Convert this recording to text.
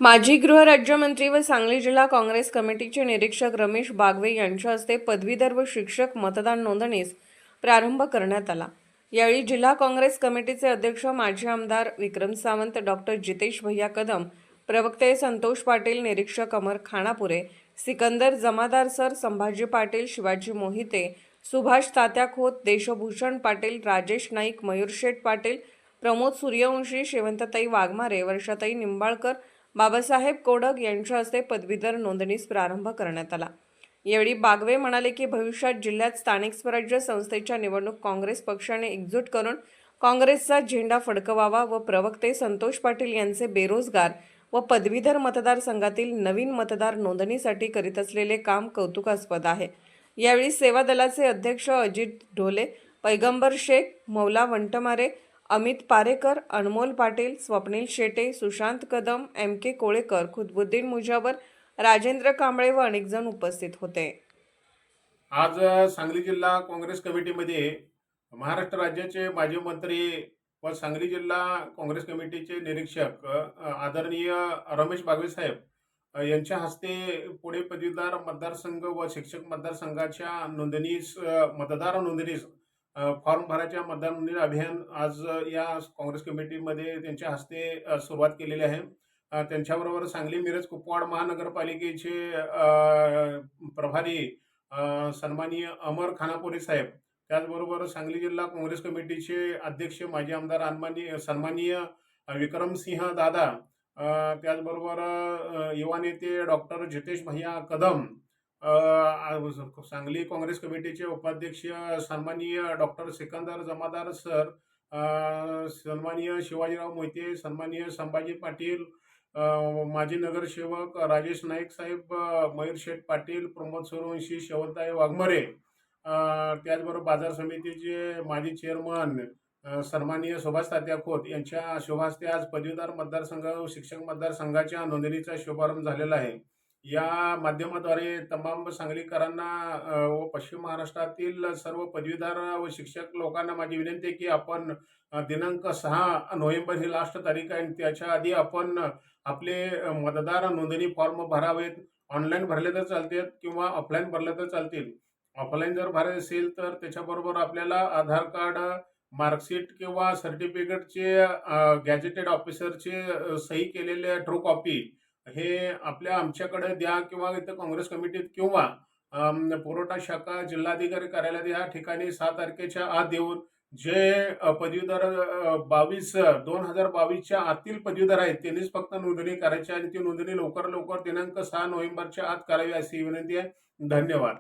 माजी गृहराज्यमंत्री व सांगली जिल्हा काँग्रेस कमिटीचे निरीक्षक रमेश बागवे यांच्या हस्ते पदवीधर व शिक्षक मतदान नोंदणीस प्रारंभ करण्यात आला। यावेळी जिल्हा काँग्रेस कमिटीचे अध्यक्ष माजी आमदार विक्रम सावंत, डॉक्टर जितेश भैया कदम, प्रवक्ते संतोष पाटील, निरीक्षक अमर खानापुरे, सिकंदर जमादार सर, संभाजी पाटील, शिवाजी मोहिते, सुभाष तात्या खोत, देशभूषण पाटील, राजेश नाईक, मयूरशेठ पाटील, प्रमोद सूर्यवंशी, शेवंतताई वाघमारे, वर्षाताई निंबाळकर, बाबासाहेब कोडक यांच्या हस्ते पदवीधर नोंदणीस प्रारंभ करण्यात आला। यावेळी बागवे म्हणाले की भविष्यात जिल्ह्यात स्थानिक स्वराज्य संस्थेच्या निवडणूक काँग्रेस पक्षाने एकजूट करून काँग्रेसचा झेंडा फडकवावा व प्रवक्ते संतोष पाटील यांचे बेरोजगार व पदवीधर मतदारसंघातील नवीन मतदार नोंदणीसाठी करीत असलेले काम कौतुकास्पद आहे। यावेळी सेवा दलाचे अध्यक्ष अजित ढोले, पैगंबर शेख, मौला वंटमारे, अमित पारेकर, अनमोल पाटील, स्वप्नील शेटे, सुशांत कदम, MK कोळेकर, खुतबुद्दीन मुजावर, राजेंद्र कांबळे व अनेक जण उपस्थित होते। आज सांगली जिल्हा काँग्रेस कमिटीमध्ये महाराष्ट्र राज्याचे माजी मंत्री व सांगली जिल्हा काँग्रेस कमिटीचे निरीक्षक आदरणीय रमेश बागवे साहेब यांच्या हस्ते पुणे पदवीधर मतदारसंघ व शिक्षक मतदारसंघाच्या नोंदणीस मतदार नोंदणीस फॉर्म भरायच्या मतदार नोंदणी अभियान आज या काँग्रेस कमिटीमध्ये त्यांच्या हस्ते सुरुवात केलेली आहे। त्यांच्याबरोबर सांगली मिरज कुपवाड महानगरपालिकेचे प्रभारी सन्माननीय अमर खानापुरे साहेब, त्याचबरोबर सांगली जिल्हा काँग्रेस कमिटीचे अध्यक्ष माजी आमदार सन्माननीय विक्रमसिंह दादा, त्याचबरोबर युवा नेते डॉक्टर जितेश भैया कदम, सांगली काँग्रेस कमिटीचे उपाध्यक्ष सन्माननीय डॉक्टर सिकंदर जमादार सर, सन्माननीय शिवाजीराव मोहिते, सन्माननीय संभाजी पाटील, माजी नगरसेवक राजेश नाईक साहेब, मयूरशेठ पाटील, प्रमोद सूर्यवंशी, शेवंतताई वाघमारे, त्याचबरोबर बाजार समितीचे माजी चेअरमन सन्माननीय सुभाष तात्या खोत यांच्या शुभ हस्ते आज पदवीधर मतदारसंघ व शिक्षक मतदारसंघाच्या नोंदणीचा शुभारंभ झालेला आहे। या माध्यमाद्वारे तमाम सांगलीकरांना व पश्चिम महाराष्ट्रातील सर्व पदवीधर व शिक्षक लोकांना माझी विनंती आहे की आपण दिनांक 6 नोव्हेंबर ही लास्ट तारीख आहे, त्याच्या आधी आपण आपले मतदार नोंदणी फॉर्म भरावेत। ऑनलाईन भरले तर चालतील किंवा ऑफलाईन भरले तर चालतील। ऑफलाईन जर भरायचे असेल तर त्याच्याबरोबर आपल्याला आधार कार्ड, मार्कशीट किंवा सर्टिफिकेटचे गॅजेटेड ऑफिसरचे सही केलेले ट्रू कॉपी हे आमच्याकडे द्या किंवा इथं काँग्रेस कमिटीत किंवा पुरवठा शाखा जिल्हाधिकारी कार्यालयात या ठिकाणी 6 तारखेच्या आत देऊन जे पदवीधर 2022च्या आतील पदवीधर आहेत त्यांनीच फक्त नोंदणी करायची आणि ती नोंदणी लवकर दिनांक 6 नोव्हेंबरच्या आत करावी अशी विनंती आहे। धन्यवाद।